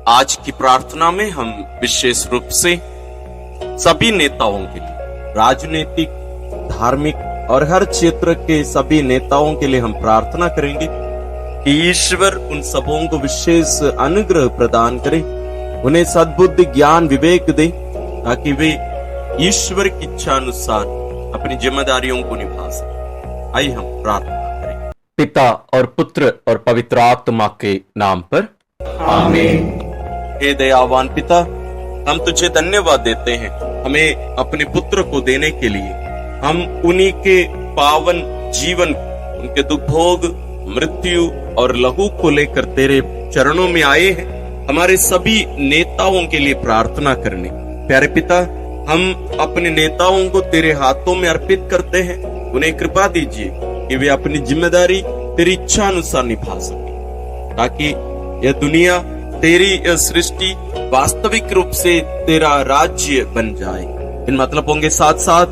आज की प्रार्थना में हम विशेष रूप से सभी नेताओं के लिए, राजनीतिक, धार्मिक और हर क्षेत्र के सभी नेताओं के लिए हम प्रार्थना करेंगे कि ईश्वर उन सबों को विशेष अनुग्रह प्रदान करे, उन्हें सद्बुद्धि, ज्ञान, विवेक दे, ताकि वे ईश्वर की इच्छा अनुसार अपनी जिम्मेदारियों को निभा सके। आइए हम प्रार्थना करें। पिता और पुत्र और पवित्र आत्मा के नाम पर आमीन। हे दयावान पिता, हम तुझे धन्यवाद देते हैं हमें अपने पुत्र को देने के लिए। हम उन्हीं के पावन जीवन, उनके दुख भोग, मृत्यु और लहू को लेकर तेरे चरणों में आए हैं, हमारे सभी नेताओं के लिए प्रार्थना करने। प्यारे पिता, हम अपने नेताओं को तेरे हाथों में अर्पित करते हैं। उन्हें कृपा दीजिए कि वे अपनी जिम्मेदारी तेरी इच्छा अनुसार निभा सके, ताकि यह दुनिया, तेरी यह सृष्टि वास्तविक रूप से तेरा राज्य बन जाए। इन मतलबों के साथ साथ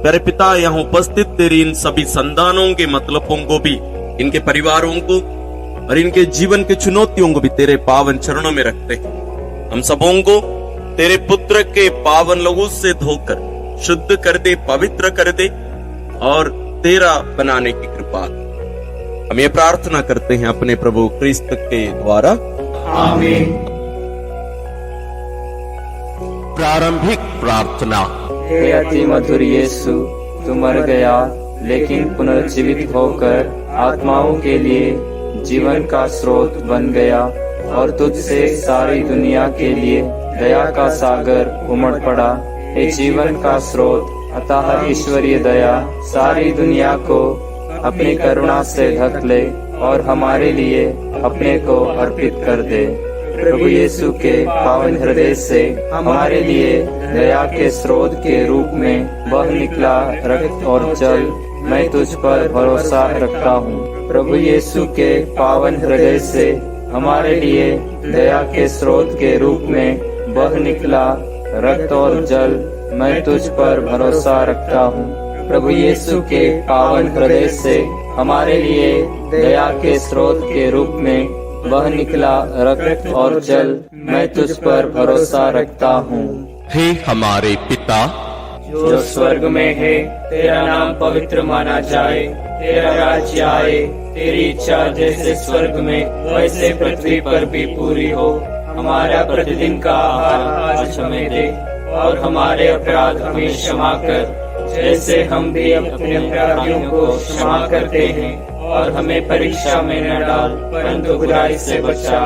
प्यारे पिता, यहाँ उपस्थित तेरी इन सभी संतानों के मतलबों को भी, इनके परिवारों को और इनके जीवन की चुनौतियों को भी तेरे पावन चरणों में रखते हैं। हम सबों को तेरे पुत्र के पावन लहू से धोकर शुद्ध कर दे, पवित्र कर दे और तेरा बनाने की कृपा। हम ये प्रार्थना करते हैं अपने प्रभु क्रिस्त के द्वारा, आमीन। प्रारंभिक प्रार्थना। हे अति मधुर यीशु, तू मर गया लेकिन पुनर्जीवित होकर आत्माओं के लिए जीवन का स्रोत बन गया और तुझसे सारी दुनिया के लिए दया का सागर उमड़ पड़ा। हे जीवन का स्रोत, अतः ईश्वरीय दया सारी दुनिया को अपनी करुणा से ढक ले और हमारे लिए अपने को अर्पित कर दे। प्रभु यीशु के पावन हृदय से हमारे लिए दया के स्रोत के रूप में बह निकला रक्त और जल, मैं तुझ पर भरोसा रखता हूँ। प्रभु यीशु के पावन हृदय से हमारे लिए दया के स्रोत के रूप में बह निकला रक्त और जल, मैं तुझ पर भरोसा रखता हूँ। प्रभु यीशु के पावन हृदय से हमारे लिए दया के स्रोत के रूप में बह निकला रक्त और जल, मैं तुझ पर भरोसा रखता हूँ। हे हमारे पिता जो स्वर्ग में है, तेरा नाम पवित्र माना जाए, तेरा राज्य आए, तेरी इच्छा जैसे स्वर्ग में वैसे पृथ्वी पर भी पूरी हो। हमारा प्रतिदिन का आहार आज हमें दे और हमारे अपराध हमें क्षमा कर, जैसे हम भी अपने अपराधियों को क्षमा करते हैं, और हमें परीक्षा में न डाल परंतु बुराई से बचा।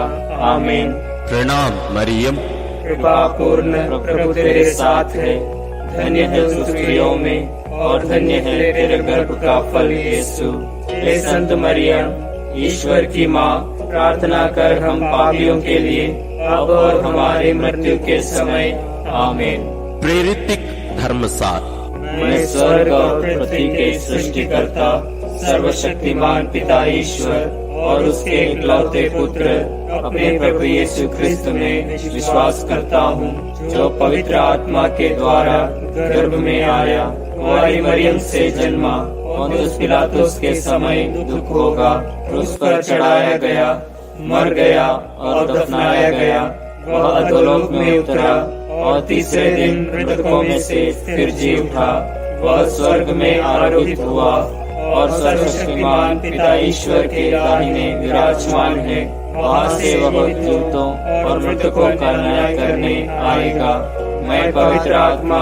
आमीन। प्रणाम मरियम, कृपा पूर्ण प्रभु तेरे साथ है, धन्य है तू स्त्रियों में और धन्य है तेरे गर्भ का फल यीशु। हे संत मरियम, ईश्वर की माँ, प्रार्थना कर हम पापियों के लिए अब और हमारी मृत्यु के समय। आमीन। प्रेरितिक धर्मसार। मैं स्वर्ग और पृथ्वी के सृष्टिकर्ता सर्वशक्तिमान पिता ईश्वर और उसके इकलौते पुत्र अपने प्रभु यीशु क्रिस्त में विश्वास करता हूँ, जो पवित्र आत्मा के द्वारा गर्भ में आया, कुंवारी मरियम से जन्मा, पोंतियुस पिलातुस के समय दुख होगा, क्रूस पर चढ़ाया गया, मर गया और दफनाया गया, वह अधोलोक में उतरा और तीसरे दिन मृतकों में से फिर जी उठा, वह स्वर्ग में आरोहित हुआ और सर्वशक्तिमान पिता ईश्वर के दाहिने विराजमान है। वहाँ से वह जीवितों और मृतकों का न्याय करने आएगा। मैं पवित्र आत्मा,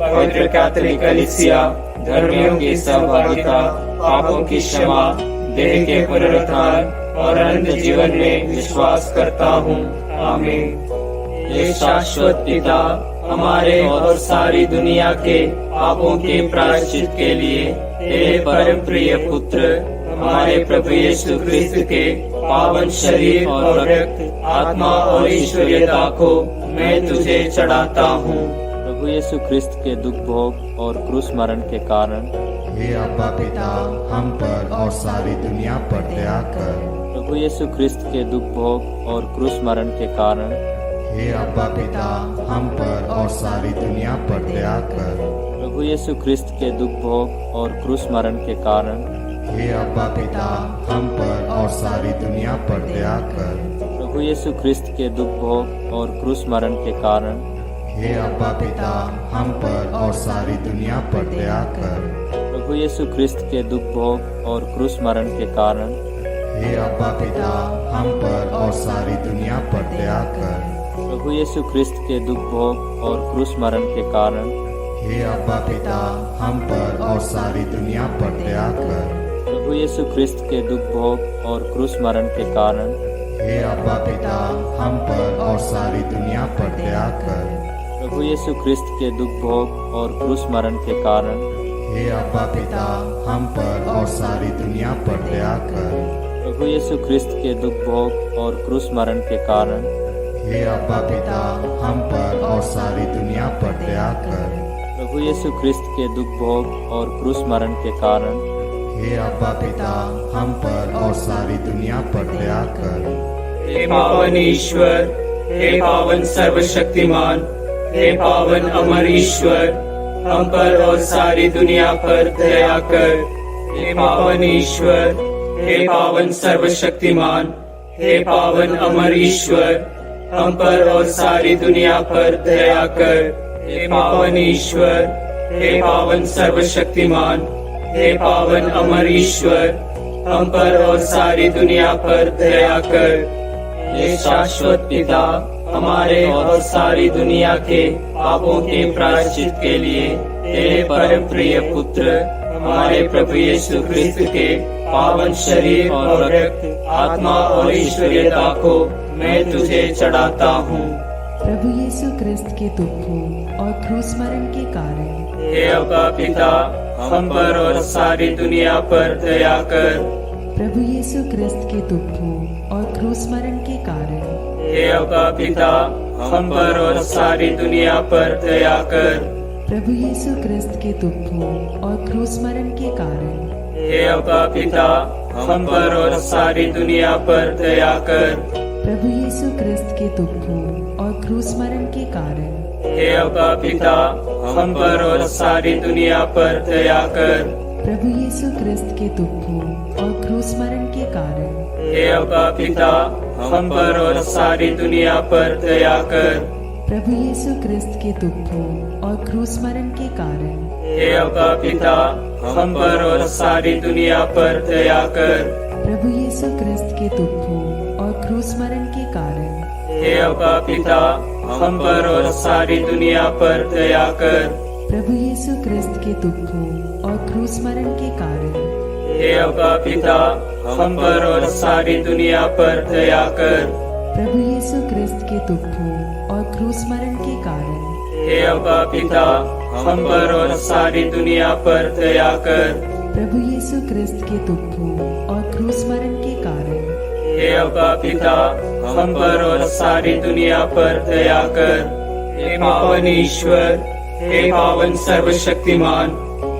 पवित्र कैथोलिक कलीसिया, धर्मियों की सहभागिता, पापों की क्षमा, देह के पुनरुत्थान और अनंत जीवन में विश्वास करता हूँ। आमीन। हे शाश्वत पिता, हमारे और सारी दुनिया के पापों के प्रायश्चित के लिए तेरे परम प्रिय पुत्र हमारे प्रभु यीशु क्रिस्त के पावन शरीर और रक्त, आत्मा और ईश्वरीयता को मैं तुझे चढ़ाता हूँ। प्रभु यीशु क्रिस्त के दुख भोग और क्रूस मरण के कारण हे अब्बा पिता, हम पर और सारी दुनिया पर दया कर। प्रभु यीशु क्रिस्त के दुख भोग और क्रूस मरण के कारण हे अब्बा पिता, हम पर और सारी दुनिया पर दया कर। प्रभु यीशु क्रिस्त के दुख भोग और क्रूस मरण के कारण हे अब्बा पिता, हम पर और सारी दुनिया पर दया कर। प्रभु यीशु ख्रिस्त के दुख भोग और क्रूस मरण के कारण हे अब्बा पिता हम पर और सारी दुनिया पर दया कर। प्रभु यीशु ख्रिस्त के दुख भोग और क्रूस मरण के कारण हे अब्बा पिता हम पर और सारी दुनिया पर दया कर। प्रभु यीशु ख्रिस्त के दुख भोग और क्रूस मरण के कारण हे अब्बा पिता हम पर और सारी दुनिया पर दया कर। प्रभु यीशु ख्रिस्त के दुख भोग और क्रूस मरण के कारण हे अब्बा पिता हम पर और सारी दुनिया पर दया कर। प्रभु यीशु ख्रिस्त के दुख भोग और क्रूस मरण के कारण हे अब्बा पिता हम पर और सारी दुनिया पर दया कर। प्रभु यीशु ख्रिस्त के दुख भोग और क्रूस मरण के कारण हे अब्बा पिता हम पर और सारी दुनिया पर दया कर। प्रभु यीशु ख्रिस्त के दुख भोग और क्रूस मरण के कारण हे अब्बा पिता हम पर और सारी दुनिया पर दया कर। हे पावन ईश्वर, हे पावन सर्वशक्तिमान, हे पावन अमर ईश्वर, हम पर और सारी दुनिया पर दया कर। हे पावन ईश्वर, हे पावन सर्वशक्तिमान, हे पावन अमर ईश्वर, हम पर और सारी दुनिया पर दया कर। हे पावन ईश्वर, हे पावन सर्वशक्तिमान, हे पावन अमर ईश्वर, हम पर और सारी दुनिया पर दया कर। हे शाश्वत पिता, हमारे और सारी दुनिया के पापों के प्रायश्चित के लिए तेरे परम प्रिय पुत्र हमारे प्रभु यीशु ख्रिस्त के पावन शरीर और रक्त, आत्मा और ईश्वरीयता को मैं तुझे चढ़ाता हूँ। प्रभु यीशु ख्रिस्त के दुखों और क्रूस मरण के कारण हे अब्बा पिता, हम पर और सारी दुनिया पर दया कर। प्रभु यीशु ख्रिस्त के दुखों और क्रूस मरण के कारण हे अब्बा पिता, हम पर और सारी दुनिया पर दया कर। प्रभु यीशु ख्रिस्त के दुखों और क्रूस मरण के कारण हे अब्बा पिता, हम पर और सारी दुनिया पर दया कर। प्रभु यीशु ख्रिस्त के दुखों और क्रूस मरण के कारण हे अब्बा पिता, हम पर और सारी दुनिया पर दया कर। प्रभु यीशु ख्रिस्त के दुखों और क्रूस मरण के कारण हे अब्बा पिता, हम पर और सारी दुनिया पर दया कर। प्रभु यीशु ख्रिस्त के दुखों और क्रूस मरण के कारण हे अब्बा पिता, हम पर और सारी दुनिया पर दया कर। प्रभु यीशु ख्रिस्त के दुखों और क्रूस मरण के कारण हे अब्बा पिता, हम पर और सारी दुनिया पर दया कर। प्रभु यीशु ख्रिस्त के दुखों और क्रूस मरण के कारण हे अब्बा पिता, हम पर और सारी दुनिया पर दया कर। प्रभु यीशु ख्रिस्त के दुखों और क्रूस मरण के कारण हे अब्बा पिता, हम पर और सारी दुनिया पर दया कर। प्रभु यीशु ख्रिस्त के दुखों और क्रूस मरण के कारण हे अब्बा पिता, हम पर और सारी दुनिया पर दया कर। हे पावन ईश्वर, हे पावन सर्वशक्तिमान,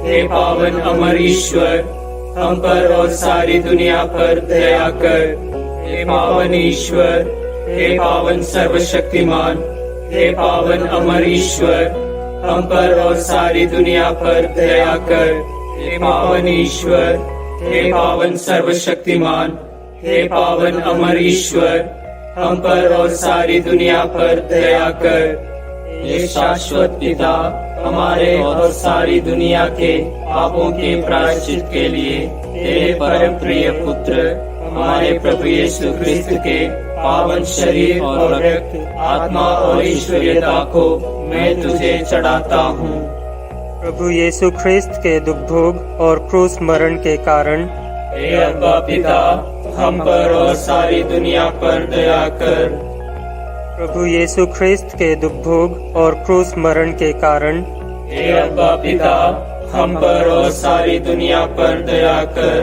हे पावन अमर ईश्वर, हम पर और सारी दुनिया पर दया कर। हे पावन ईश्वर, हे पावन सर्वशक्तिमान, हे पावन अमर ईश्वर, हम पर और सारी दुनिया पर दया कर। हे पावन ईश्वर, हे पावन सर्वशक्तिमान, हे पावन अमर ईश्वर, हम पर और सारी दुनिया पर दया कर। हे शाश्वत पिता, हमारे और सारी दुनिया के पापों के प्रायश्चित के लिए तेरे परम प्रिय पुत्र हमारे प्रभु यीशु ख्रिस्त के पावन शरीर और रक्त, आत्मा और ईश्वरीयता को मैं तुझे चढ़ाता हूँ। प्रभु यीशु ख्रिस्त के दुख भोग और क्रूस मरण के कारण हे अब्बा पिता, हम पर और सारी दुनिया पर दया कर। प्रभु यीशु ख्रिस्त के दुख भोग और क्रूस मरण के कारण हे अब्बा पिता, हम पर और सारी दुनिया पर दया कर।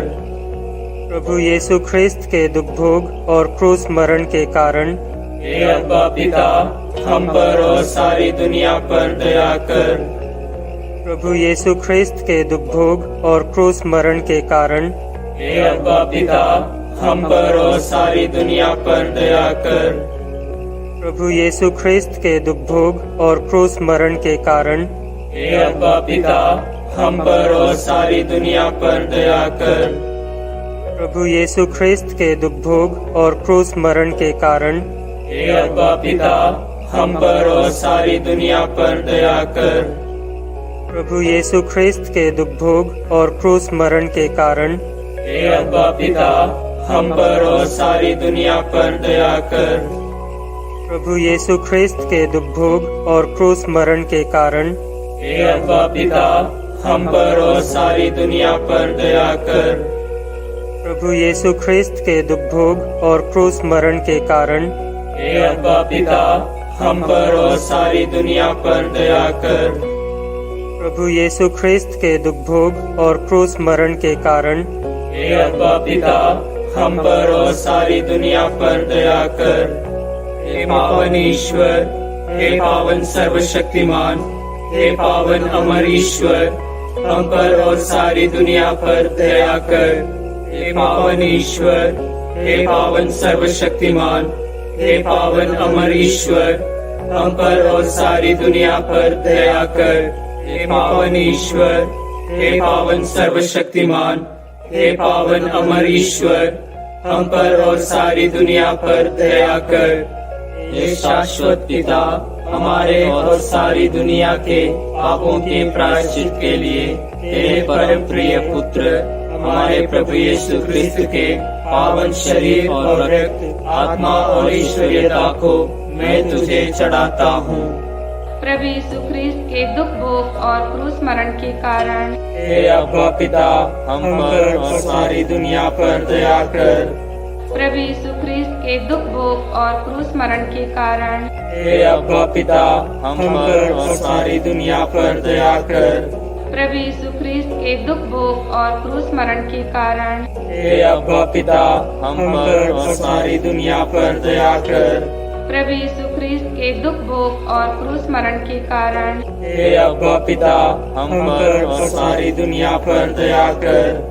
प्रभु यीशु ख्रिस्त के दुख भोग और क्रूस मरण के कारण हे अब्बा पिता, हम पर और सारी दुनिया पर दया कर। प्रभु यीशु ख्रिस्त के दुख भोग और क्रूस मरण के कारण हे अब्बा पिता, हम पर और सारी दुनिया पर दया कर। प्रभु यीशु ख्रिस्त के दुख भोग और क्रूस मरण के कारण हे अब्बा पिता, हम पर और सारी दुनिया पर दया कर। प्रभु यीशु ख्रिस्त के दुख भोग और क्रूस मरण के कारण हे अब्बा पिता, हम पर और सारी दुनिया पर दया कर। प्रभु यीशु ख्रिस्त के दुख भोग और क्रूस मरण के कारण हे अब्बा पिता, हम पर और सारी दुनिया पर दया कर। प्रभु यीशु ख्रिस्त के दुख भोग और क्रूस मरण के कारण हे अब्बा पिता, हम पर और सारी दुनिया पर दया कर। प्रभु यीशु ख्रिस्त के दुख भोग और क्रूस मरण के कारण हे अब्बा पिता, हम पर और सारी दुनिया पर दया कर। प्रभु यीशु ख्रिस्त के दुख भोग और क्रूस मरण के कारण हे अब्बा पिता, हम पर और सारी दुनिया पर दया कर। हे पावन ईश्वर, हे पावन सर्वशक्तिमान, हे पावन अमर ईश्वर, हम पर और सारी दुनिया पर दया कर। हे पावन ईश्वर, हे पावन सर्वशक्तिमान, हे पावन अमर ईश्वर, हम पर और सारी दुनिया पर दया कर। हे पावन ईश्वर, हे पावन सर्वशक्तिमान, हे पावन अमर ईश्वर, हम पर और सारी दुनिया पर दया कर। हे शाश्वत पिता, हमारे और सारी दुनिया के पापों के प्रायश्चित के लिए तेरे परम प्रिय पुत्र हमारे प्रभु यीशु ख्रिस्त के पावन शरीर और रक्त, आत्मा और ईश्वरीयता को मैं तुझे चढ़ाता हूँ। प्रभु यीशु ख्रिस्त के दुख भोग और क्रूस मरण के कारण हे अब्बा पिता, हम पर और सारी दुनिया पर दया कर। प्रभु यीशु ख्रिस्त के दुख भोग और क्रूस मरण के कारण हे अब्बा पिता, हम पर और सारी दुनिया पर दया कर। प्रभु यीशु ख्रिस्त के दुख भोग और क्रूस मरण के कारण हे अब्बा पिता, हम पर और सारी दुनिया पर दया कर। प्रभु यीशु ख्रिस्त के दुख भोग और क्रूस मरण के कारण हे अब्बा पिता, हम पर और सारी दुनिया पर दया कर।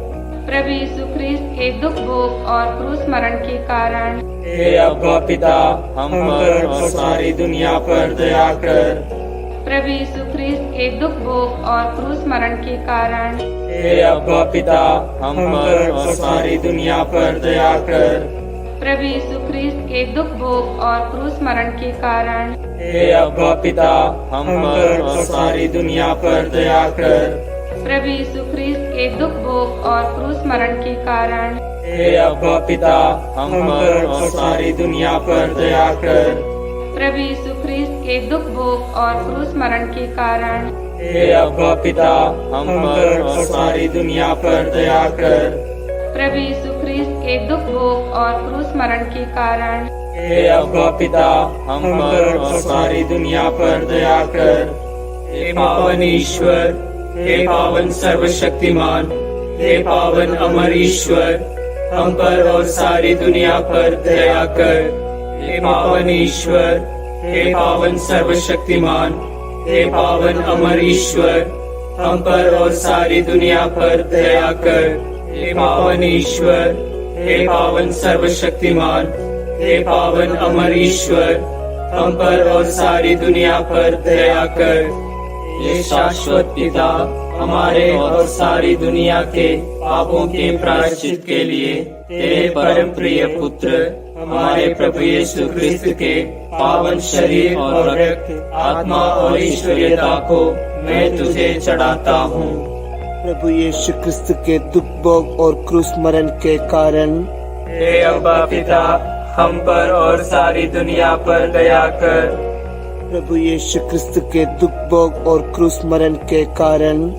प्रभु यीशु ख्रिस्त के दुख भोग और क्रूस मरण के कारण हे अब्बा पिता, हम पर और सारी दुनिया पर दया कर। प्रभु यीशु ख्रिस्त के दुख भोग और क्रूस मरण के कारण हे अब्बा पिता, हम पर और सारी दुनिया पर दया कर। प्रभु यीशु ख्रिस्त के दुख भोग और क्रूस मरण के कारण हे अब्बा पिता, हम पर और सारी दुनिया पर दया कर। प्रभु यीशु ख्रिस्त के दुख भोग और क्रूस मरण के कारण हे अब्बा पिता, हम पर और सारी दुनिया पर दया कर। प्रभु यीशु ख्रिस्त के दुख भोग और क्रूस मरण के कारण हे अब्बा पिता, हम पर और सारी दुनिया पर दया कर। प्रभु यीशु ख्रिस्त के दुख भोग और क्रूस मरण के कारण हे अब्बा पिता, हम पर और सारी दुनिया पर दया कर। हे पावन ईश्वर, हे पावन सर्वशक्तिमान, हे पावन अमर ईश्वर, हम पर और सारी दुनिया पर दया कर। हे पावन ईश्वर, हे पावन सर्वशक्तिमान, हे पावन अमर ईश्वर, हम पर और सारी दुनिया पर दया कर। हे पावन ईश्वर, हे पावन सर्वशक्तिमान, हे पावन अमर ईश्वर, हम पर और सारी दुनिया पर दया कर। हे शाश्वत पिता, हमारे और सारी दुनिया के पापों के प्रायश्चित के लिए तेरे परम प्रिय पुत्र हमारे प्रभु यीशु ख्रिस्त के पावन शरीर और रक्त, आत्मा और ईश्वरीयता को मैं तुझे चढ़ाता हूँ। प्रभु यीशु क्रिस्त के दुख भोग और क्रूस मरण के कारण हे अब्बा पिता, हम पर और सारी दुनिया पर दया कर। प्रभु यीशु क्रिस्त के दुख भोग और क्रूस मरण के कारण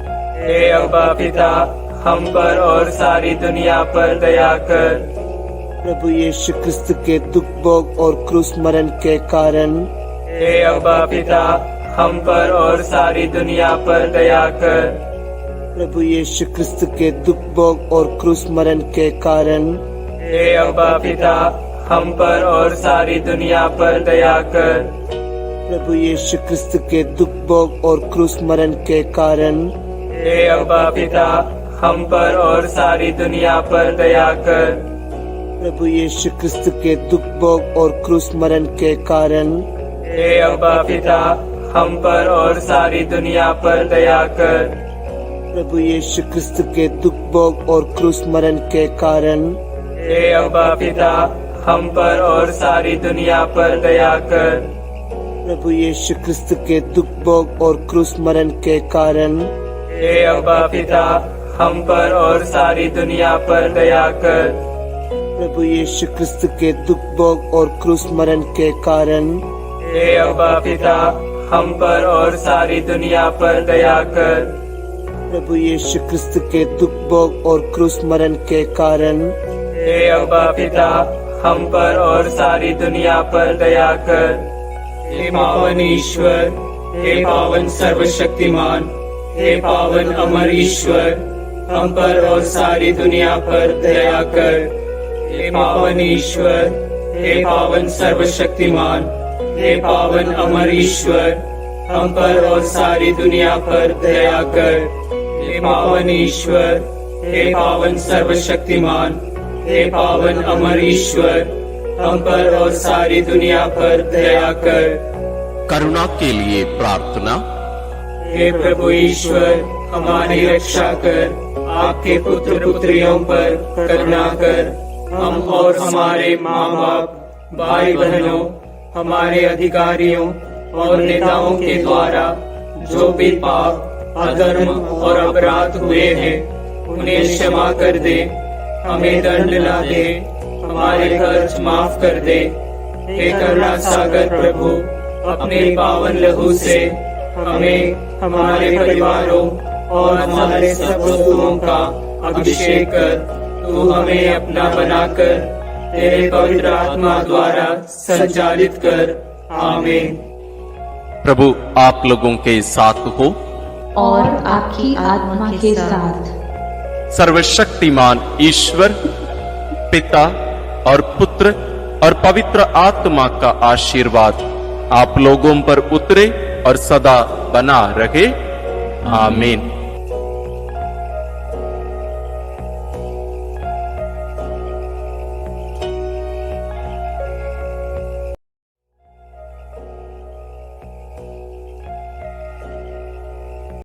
हे अब्बा पिता, हम पर और सारी दुनिया पर दया कर। प्रभु यीशु क्रिस्त के दुख भोग और क्रूस मरण के कारण हे अब्बा पिता, हम पर और सारी दुनिया पर दया कर। प्रभु यीशु क्रिस्त के दुख भोग और क्रूस मरण के कारण हे अब्बा पिता, हम पर और सारी दुनिया पर दया कर। प्रभु यीशु क्रिस्त के दुख भोग और क्रूस मरण के कारण हे अब्बा पिता, हम पर और सारी दुनिया पर दया कर। प्रभु यीशु क्रिस्त के दुख भोग और क्रूस मरण के कारण हे अब्बा पिता, हम पर और सारी दुनिया पर दया कर। प्रभु यीशु क्रिस्त के दुख भोग और क्रूस मरण के कारण हे अब्बा पिता, हम पर और सारी दुनिया पर दया कर। प्रभु यीशु क्रिस्त के दुख भोग और क्रूस मरण के कारण हे अब्बा पिता, हम पर और सारी दुनिया पर दया कर। प्रभु यीशु क्रिस्त के दुख भोग और क्रूस मरण के कारण हे अब्बा पिता, हम पर और सारी दुनिया पर दया कर। प्रभु यीशु क्रिस्त के दुख भोग और क्रूस मरण के कारण हे अब्बा पिता, हम पर और सारी दुनिया पर दया कर। हे पावन ईश्वर, हे पावन सर्वशक्तिमान, हे पावन अमर ईश्वर, हम पर और सारी दुनिया पर दया कर। हे पावन ईश्वर, हे पावन सर्वशक्तिमान, हे पावन अमर ईश्वर, हम पर और सारी दुनिया पर दया कर। हे पावन ईश्वर, हे पावन सर्वशक्तिमान, हे पावन अमर ईश्वर, हम पर और सारी दुनिया पर दया कर। करुणा के लिए प्रार्थना। हे प्रभु ईश्वर, हमारी रक्षा कर, आपके पुत्र पुत्रियों पर करुणा कर। हम और हमारे माँ बाप, भाई बहनों, हमारे अधिकारियों और नेताओं के द्वारा जो भी पाप, अधर्म और अपराध हुए हैं, उन्हें क्षमा कर दे। हमें दंड न दे, हमारे कर्ज माफ कर दे। हे करुणा सागर प्रभु, अपने पावन लहू से हमें, हमारे परिवारों और हमारे सब वस्तुओं का अभिषेक कर। तू हमें अपना बनाकर तेरे पवित्र आत्मा द्वारा संचालित कर। आमीन। प्रभु आप लोगों के साथ हो और आपकी आत्मा के साथ। सर्वशक्तिमान ईश्वर पिता और पुत्र और पवित्र आत्मा का आशीर्वाद आप लोगों पर उतरे और सदा बना रहे। आमीन।